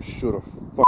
shoot a fucking.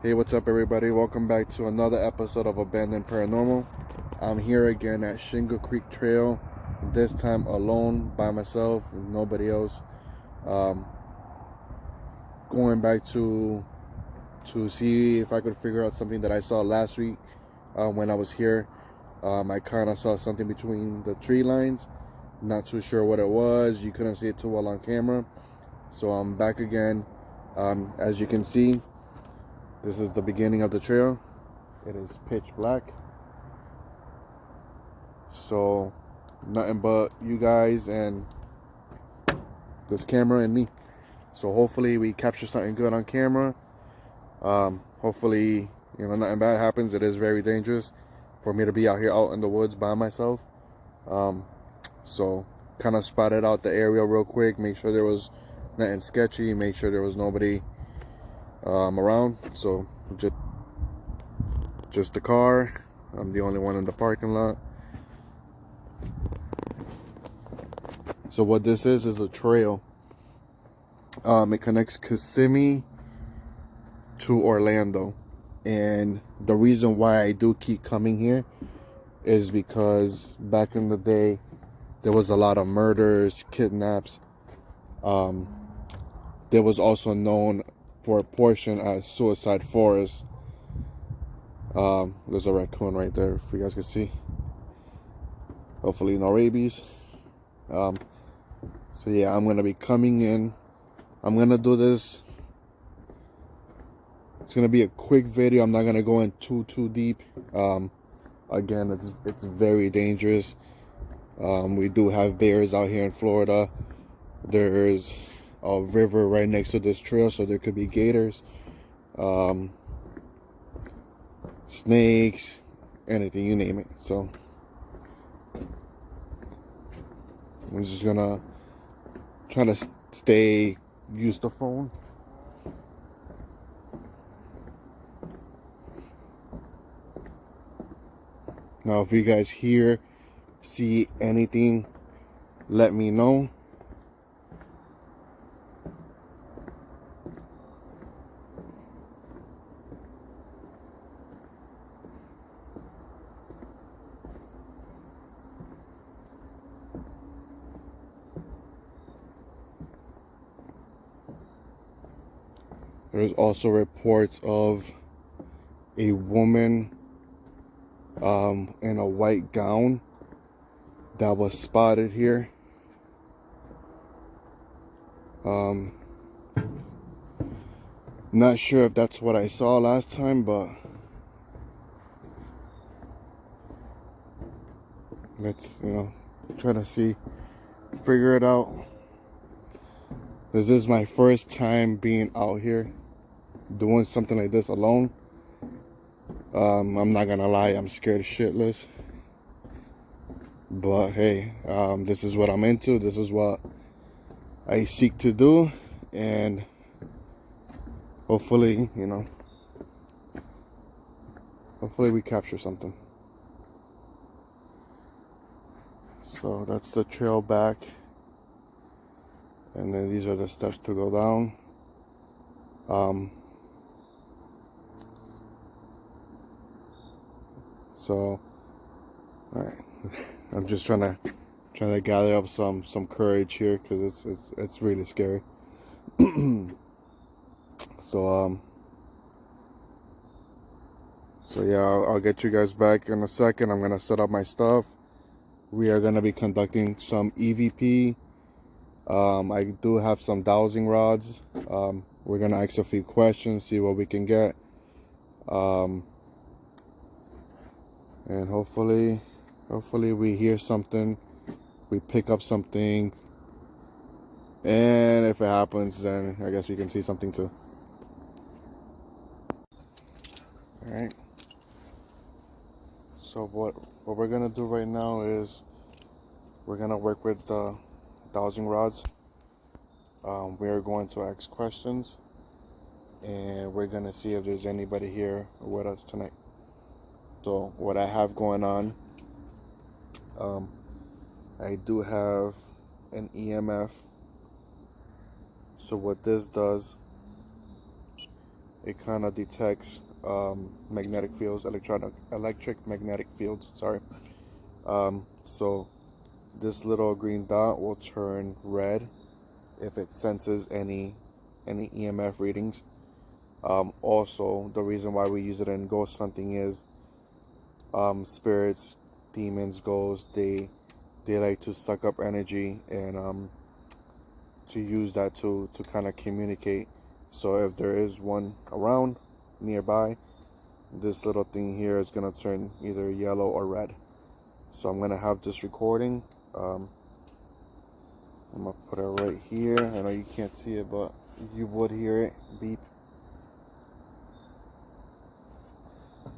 Hey, what's up everybody? Welcome back to another episode of Abandoned Paranormal. I'm here again at Shingle Creek Trail, this time alone, by myself, nobody else. Going back to see if I could figure out something that I saw last week when I was here. I kind of saw something between the tree lines. Not too sure what it was. You couldn't see it too well on camera. So I'm back again. As you can see, this is the beginning of the trail. It is pitch black. So nothing but you guys and this camera and me. So hopefully we capture something good on camera. Hopefully, nothing bad happens. It is very dangerous for me to be out here out in the woods by myself. So kind of spotted out the area real quick, make sure there was nothing sketchy, make sure there was nobody around. So just the car. I'm the only one in the parking lot. So what this is a trail. It connects Kissimmee to Orlando, and the reason why I do keep coming here is because back in the day there was a lot of murders, kidnaps. There was also known for a portion as Suicide Forest. There's a raccoon right there, if you guys can see. Hopefully no rabies. So yeah, I'm gonna be coming in. I'm gonna do this. It's gonna be a quick video. I'm not gonna go in too deep. Again, it's very dangerous. We do have bears out here in Florida. There's a river right next to this trail, so there could be gators, snakes, anything, you name it. So I'm just gonna try to use the phone. Now if you guys see anything, let me know. There's also reports of a woman in a white gown that was spotted here. Not sure if that's what I saw last time, but let's try to figure it out. This is my first time being out here doing something like this alone. I'm not gonna lie, I'm scared shitless. But hey, this is what I'm into. This is what I seek to do, and hopefully, hopefully we capture something. So that's the trail back, and then these are the steps to go down. So, all right, I'm just trying to gather up some courage here, because it's really scary. So So yeah, I'll get you guys back in a second. I'm gonna set up my stuff. We are gonna be conducting some EVP. I do have some dowsing rods. We're gonna ask a few questions, see what we can get, and hopefully we hear something, we pick up something, and if it happens, then I guess we can see something too. All right. So what we're gonna do right now is we're gonna work with the dowsing rods. We're going to ask questions, and we're gonna see if there's anybody here with us tonight. So what I have going on, I do have an EMF. So what this does, it kind of detects magnetic fields, electric magnetic fields. Sorry. So this little green dot will turn red if it senses any EMF readings. Also, the reason why we use it in ghost hunting is spirits, demons, ghosts, they like to suck up energy and to use that to kind of communicate. So if there is one around nearby, this little thing here is gonna turn either yellow or red. So I'm gonna have this recording. I'm gonna put it right here. I know you can't see it, but you would hear it beep.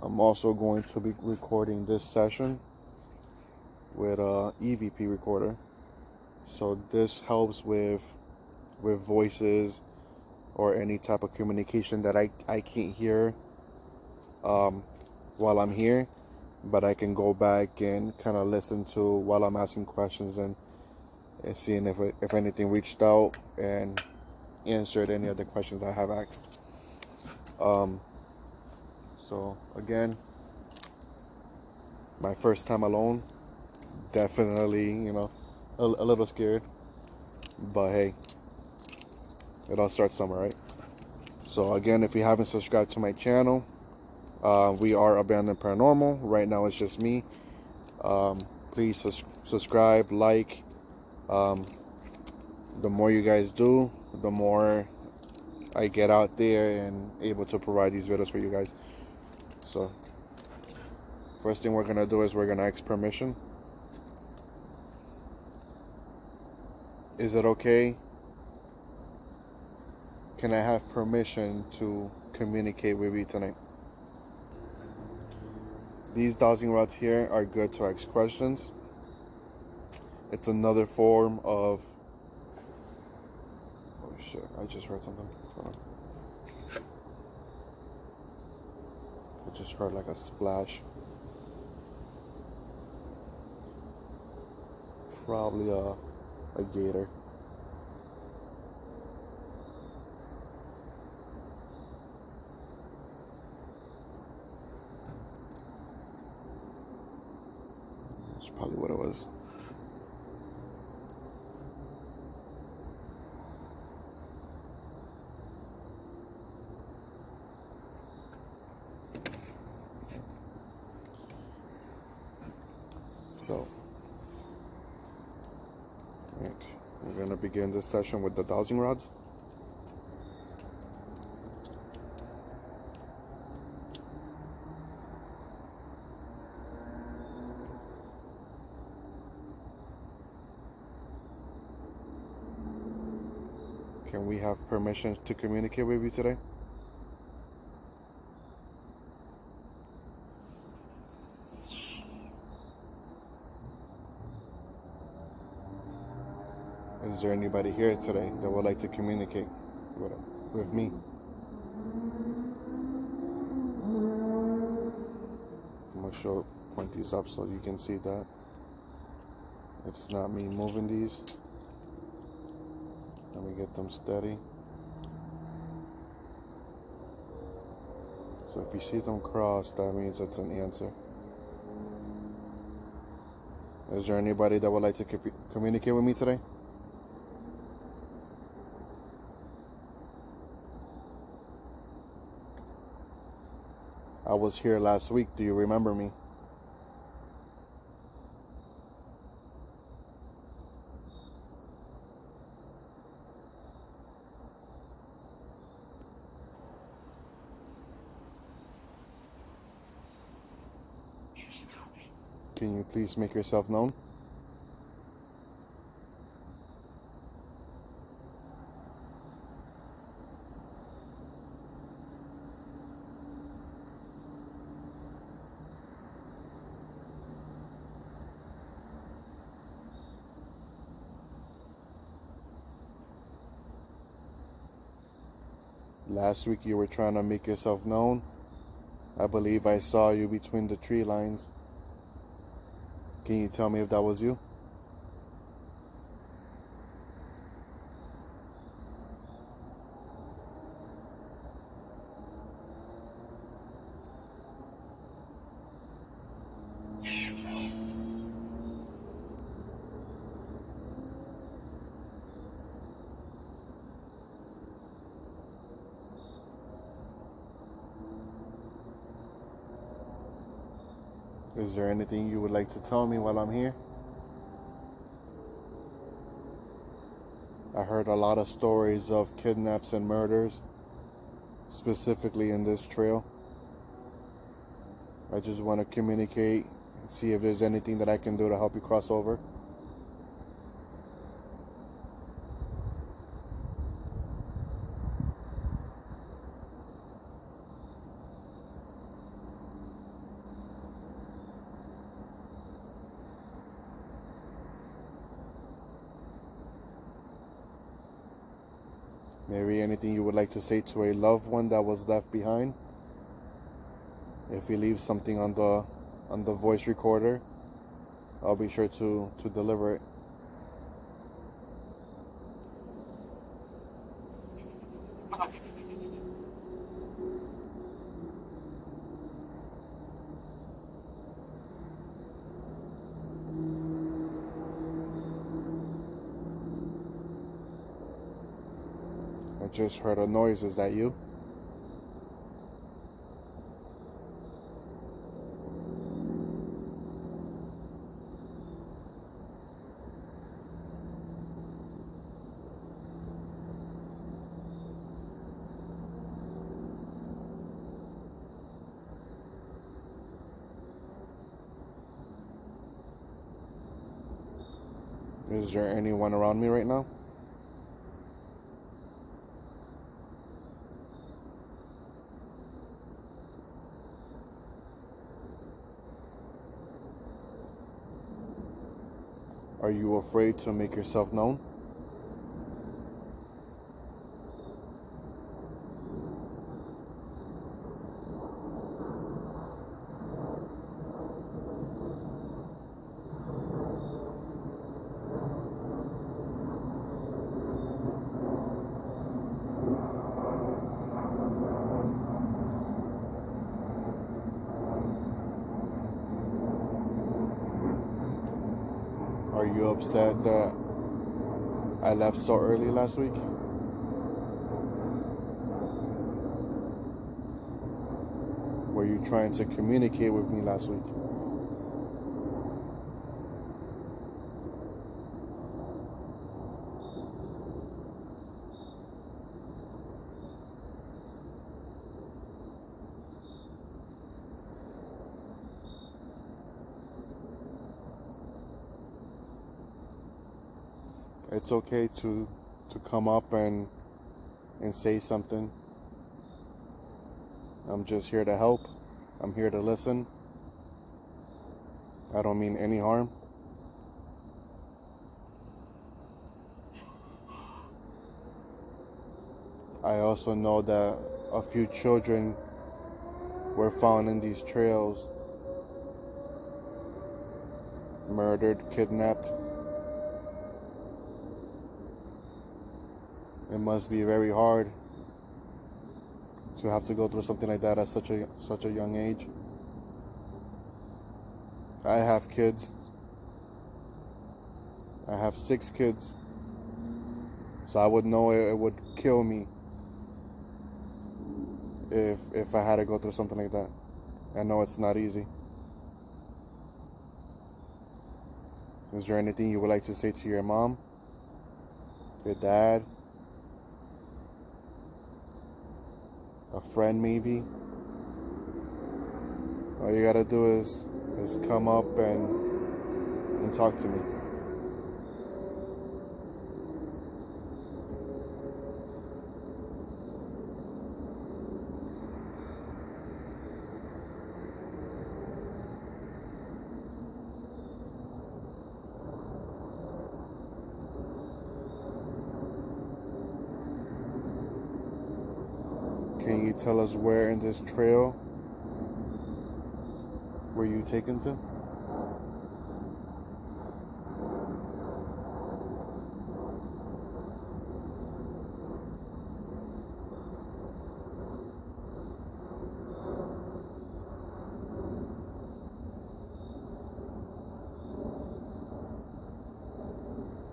I'm also going to be recording this session with a EVP recorder. So this helps with voices or any type of communication that I can't hear while I'm here, but I can go back and kind of listen to while I'm asking questions and seeing if anything reached out and answered any of the questions I have asked. So again, my first time alone, definitely, a little scared, but hey, it all starts somewhere, right? So again, if you haven't subscribed to my channel, we are Abandoned Paranormal. Right now it's just me. Please subscribe, like. The more you guys do, the more I get out there and able to provide these videos for you guys. So first thing we're gonna do is we're gonna ask permission. Is it okay? Can I have permission to communicate with you tonight? These dowsing rods here are good to ask questions. It's another form of... Oh shit, I just heard something. Hold on. I just heard like a splash. Probably a gator. That's probably what it was. So, right, we're gonna begin this session with the dowsing rods. Can we have permission to communicate with you today? Is there anybody here today that would like to communicate with me? I'm gonna point these up so you can see that it's not me moving these. Let me get them steady. So if you see them crossed, that means it's an answer. Is there anybody that would like to communicate with me today? I was here last week. Do you remember me? Can you please make yourself known? Last week you were trying to make yourself known. I believe I saw you between the tree lines. Can you tell me if that was you? Is there anything you would like to tell me while I'm here? I heard a lot of stories of kidnaps and murders, specifically in this trail. I just want to communicate and see if there's anything that I can do to help you cross over. Maybe anything you would like to say to a loved one that was left behind. If he leaves something on the voice recorder, I'll be sure to deliver it. I just heard a noise. Is that you? Is there anyone around me right now? Are you afraid to make yourself known? Are you upset that I left so early last week? Were you trying to communicate with me last week? It's okay to come up and say something. I'm just here to help. I'm here to listen. I don't mean any harm. I also know that a few children were found in these trails, murdered, kidnapped. It must be very hard to have to go through something like that at such a young age. I have kids. I have 6 kids. So I would know it would kill me if I had to go through something like that. I know it's not easy. Is there anything you would like to say to your mom, your dad, a friend maybe? All you gotta do is come up and talk to me. Can you tell us where in this trail were you taken to?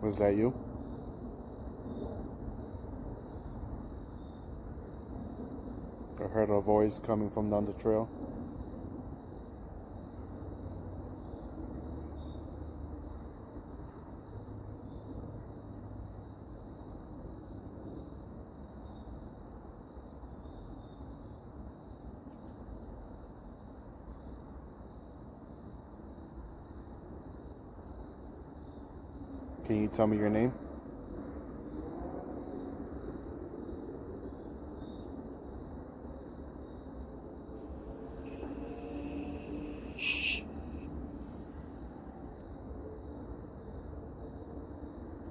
Was that you? I heard a voice coming from down the trail. Can you tell me your name?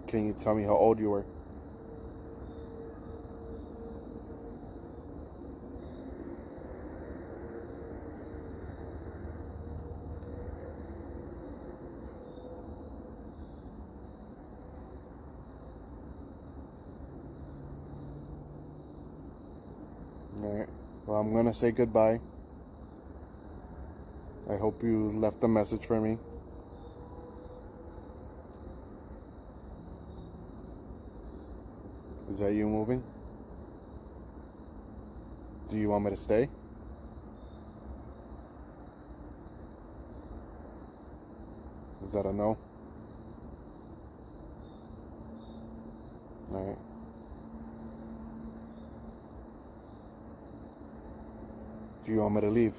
Can you tell me how old you were? Alright. Well, I'm gonna say goodbye. I hope you left a message for me. Is that you moving? Do you want me to stay? Is that a no? Alright. Do you want me to leave?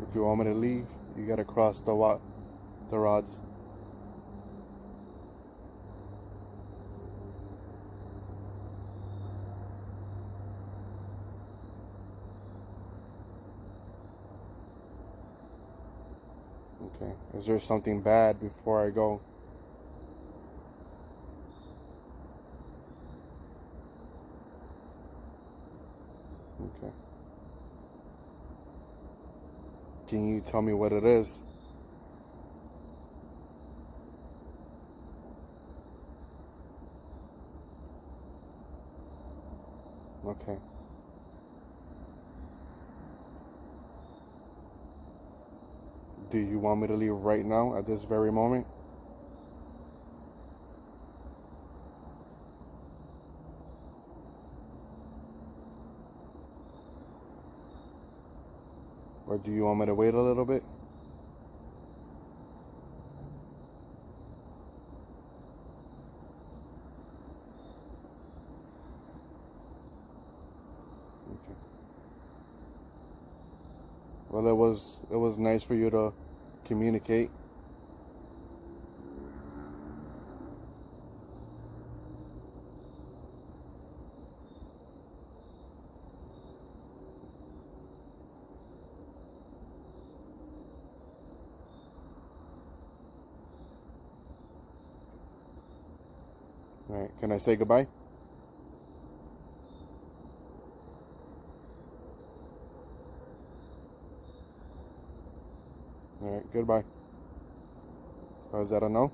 If you want me to leave, you gotta cross the rods. Okay. Is there something bad before I go? Okay. Can you tell me what it is? Okay. Do you want me to leave right now at this very moment? Or do you want me to wait a little bit? Okay. Well, it was nice for you to communicate. All right. Can I say goodbye? All right. Goodbye. Oh, is that a no?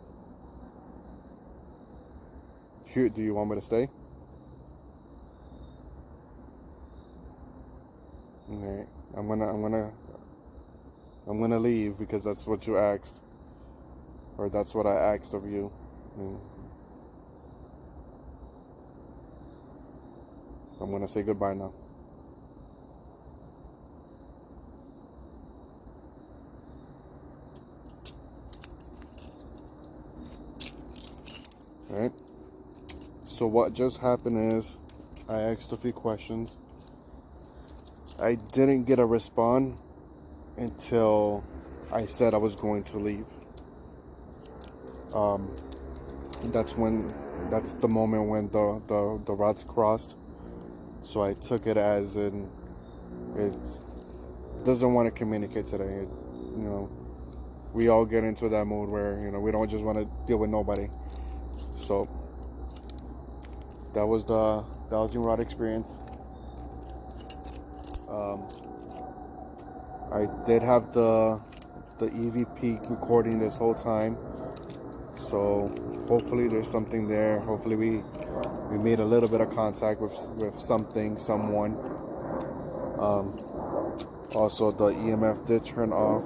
Do you want me to stay? All right. I'm gonna leave because that's what you asked, or that's what I asked of you. Mm. I'm gonna say goodbye now. All right. So what just happened is I asked a few questions. I didn't get a response until I said I was going to leave. Um, that's the moment when the rods crossed. So I took it as in it doesn't want to communicate today. You know, we all get into that mood where, you know, we don't just want to deal with nobody. So that was the dowsing rod experience. I did have the EVP recording this whole time, so hopefully there's something there. Hopefully we made a little bit of contact with something, someone. Also, the EMF did turn off,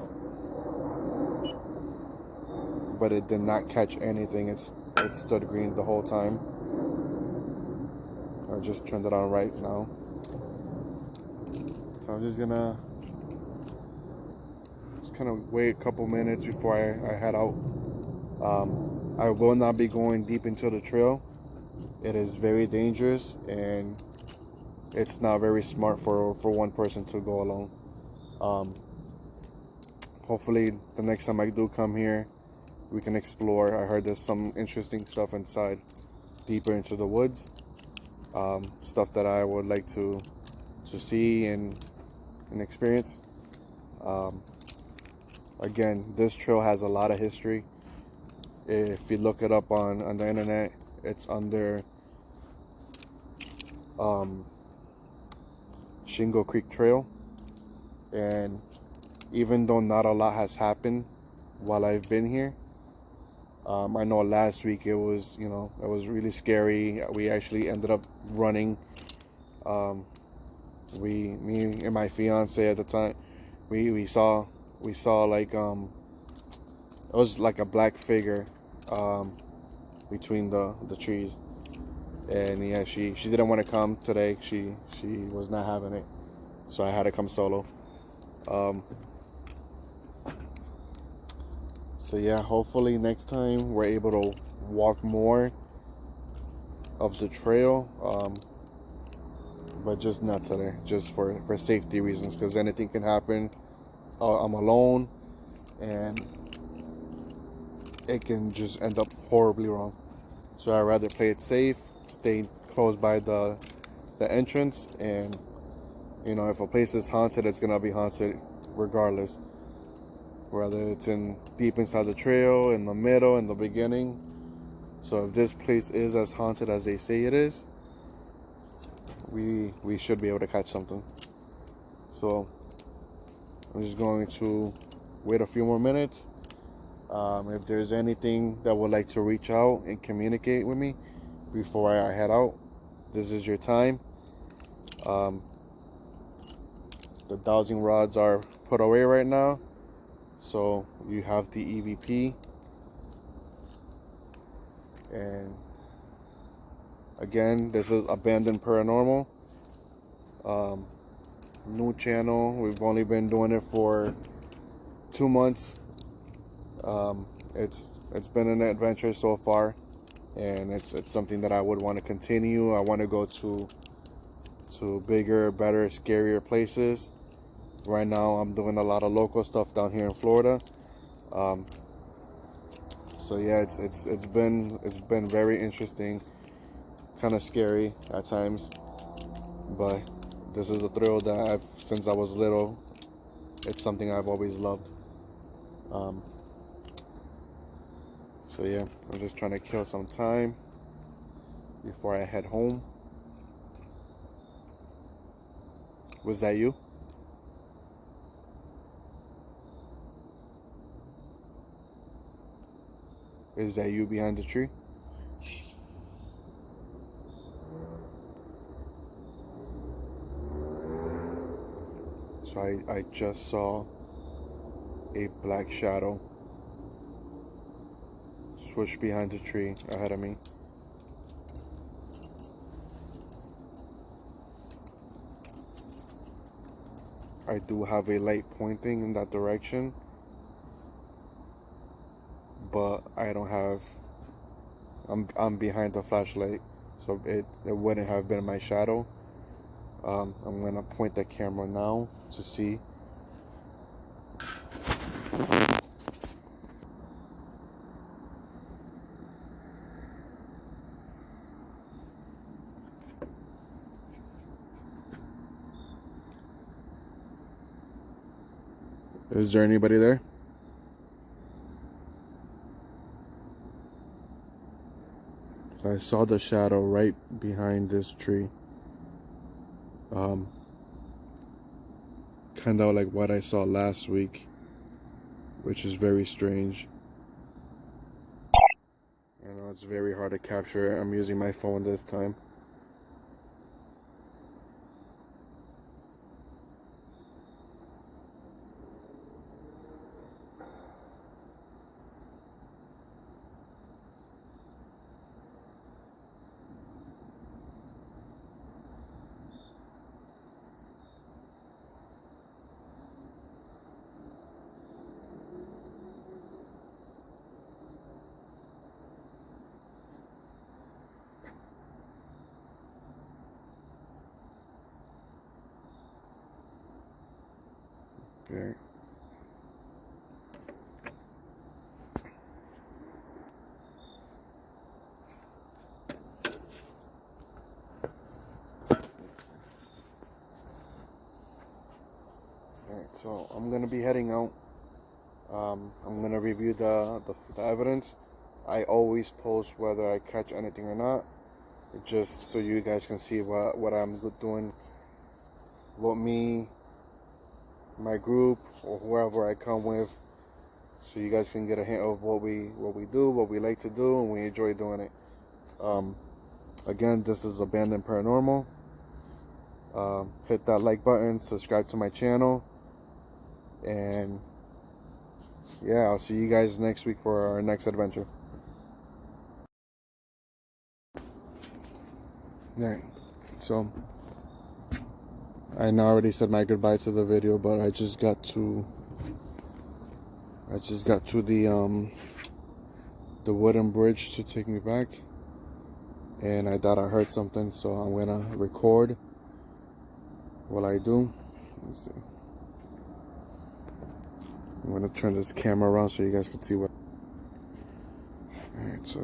but it did not catch anything. It stood green the whole time. I just turned it on right now. So I'm just gonna kind of wait a couple minutes before I head out. I will not be going deep into the trail. It is very dangerous, and it's not very smart for one person to go alone. Hopefully the next time I do come here, we can explore. I heard there's some interesting stuff inside, deeper into the woods. Stuff that I would like to see and experience. Again, this trail has a lot of history. If you look it up on the internet, it's under Shingle Creek Trail. And even though not a lot has happened while I've been here, I know last week it was, you know, it was really scary. We actually ended up running. Me and my fiance at the time, we saw like it was like a black figure between the trees. And yeah, she didn't want to come today. She was not having it, so I had to come solo. So yeah, hopefully next time we're able to walk more of the trail, but just not today, just for safety reasons, because anything can happen. I'm alone, and it can just end up horribly wrong. So I'd rather play it safe, stay close by the entrance, and you know, if a place is haunted, it's gonna be haunted regardless. Whether it's in deep inside the trail, in the middle, in the beginning. So if this place is as haunted as they say it is, we should be able to catch something. So I'm just going to wait a few more minutes. If there's anything that would like to reach out and communicate with me before I head out, this is your time. The dowsing rods are put away right now. So you have the EVP, and again, this is Abandoned Paranormal, new channel. We've only been doing it for 2 months. It's been an adventure so far, and it's something that I would want to continue. I want to go to bigger, better, scarier places. Right now I'm doing a lot of local stuff down here in Florida. So yeah, it's been very interesting, kind of scary at times, but this is a thrill that since I was little, it's something I've always loved. So yeah, I'm just trying to kill some time before I head home. Was that you? Is that you behind the tree? So I just saw a black shadow swoosh behind the tree ahead of me. I do have a light pointing in that direction, but I don't have, I'm behind the flashlight, so it wouldn't have been my shadow. I'm gonna point the camera now to see. Is there anybody there? I saw the shadow right behind this tree. Kind of like what I saw last week, which is very strange. I know it's very hard to capture. I'm using my phone this time. Okay. Alright, so I'm gonna be heading out. I'm gonna review the evidence. I always post whether I catch anything or not, just so you guys can see what I'm doing, what me, my group, or whoever I come with, so you guys can get a hint of what we do, what we like to do, and we enjoy doing it. Again, this is Abandoned Paranormal. Hit that like button, subscribe to my channel, and yeah, I'll see you guys next week for our next adventure. Alright, so I know I already said my goodbye to the video, but I just got to the wooden bridge to take me back, and I thought I heard something, so I'm gonna record what I do. Let's see. I'm gonna turn this camera around so you guys can see what. Alright, so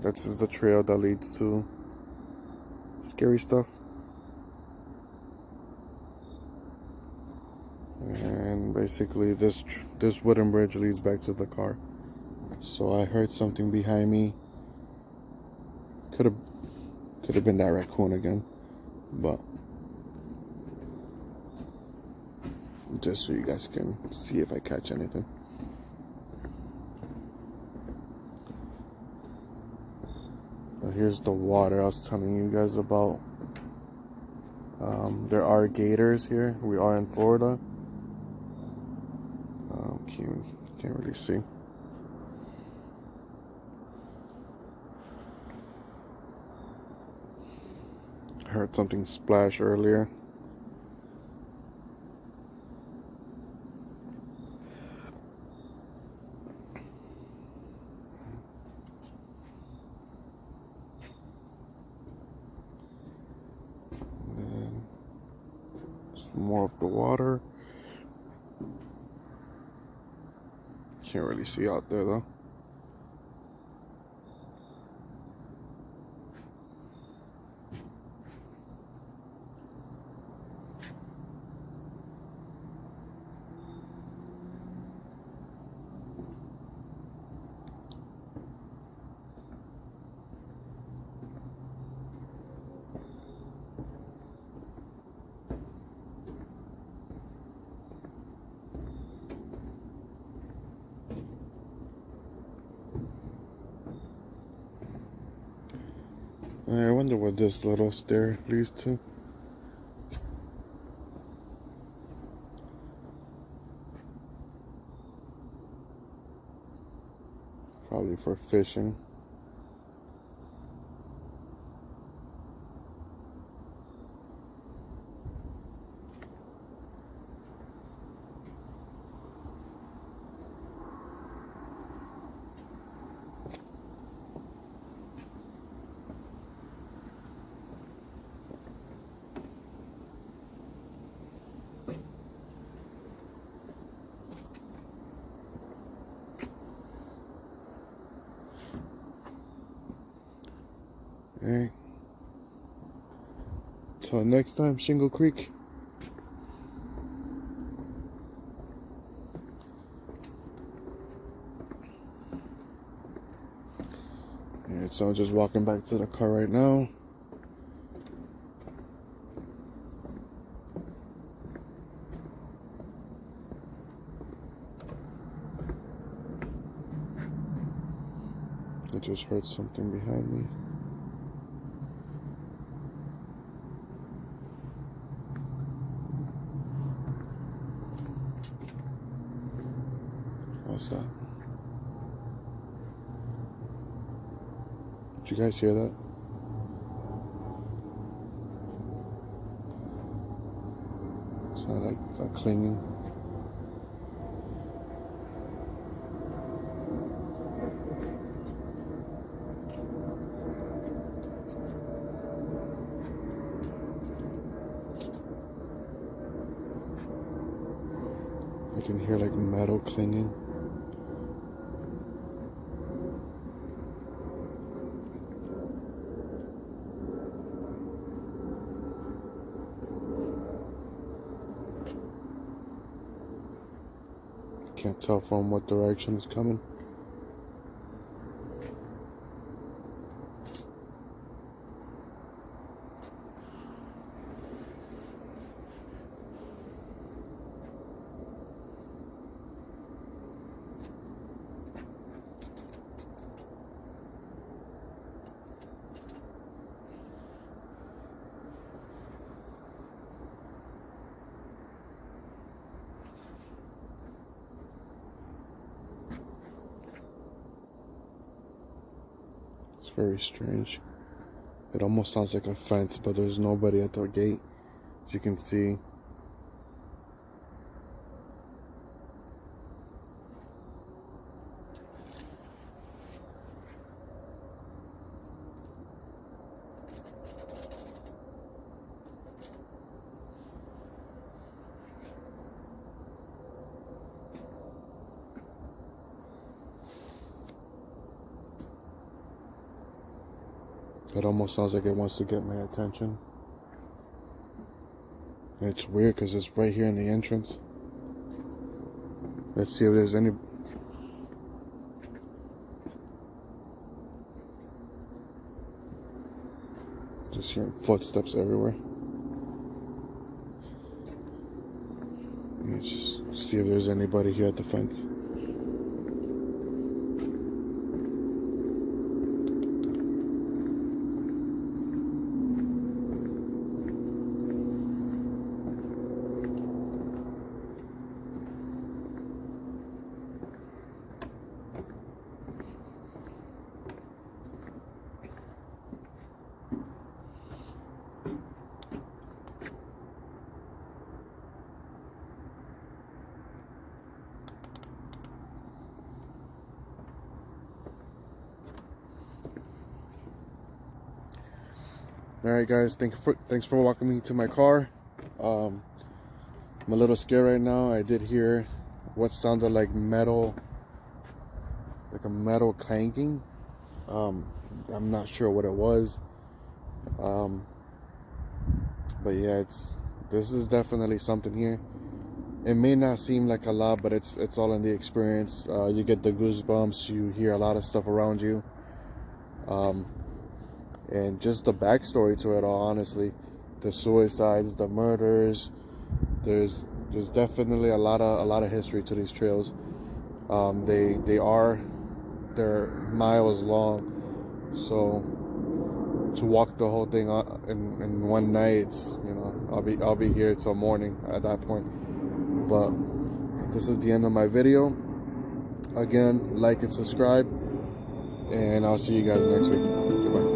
this is the trail that leads to scary stuff. And basically this wooden bridge leads back to the car. So I heard something behind me. Could have been that raccoon again, but just so you guys can see if I catch anything. Here's the water I was telling you guys about. There are gators here. We are in Florida. Can't really see. I heard something splash earlier. More of the water. Can't really see out there though. I wonder what this little stair leads to. Probably for fishing. Alright. Till next time, Shingle Creek. Alright, so I'm just walking back to the car right now. I just heard something behind me. What's that? Did you guys hear that? It's not like a clinging. I can hear like metal clinging. Can't tell from what direction it's coming. Very strange. It almost sounds like a fence, but there's nobody at the gate, as you can see. It almost sounds like it wants to get my attention. And it's weird because it's right here in the entrance. Let's see if there's any... Just hearing footsteps everywhere. Let's just see if there's anybody here at the fence. Alright guys, thanks for walking me to my car. I'm a little scared right now. I did hear what sounded like metal, like a metal clanking. I'm not sure what it was. But yeah, this is definitely something here. It may not seem like a lot, but it's all in the experience. You get the goosebumps, you hear a lot of stuff around you. And just the backstory to it all, honestly, the suicides, the murders, there's definitely a lot of history to these trails. They're miles long, so to walk the whole thing in one night, I'll be here till morning at that point. But this is the end of my video. Again, like and subscribe, and I'll see you guys next week. Goodbye.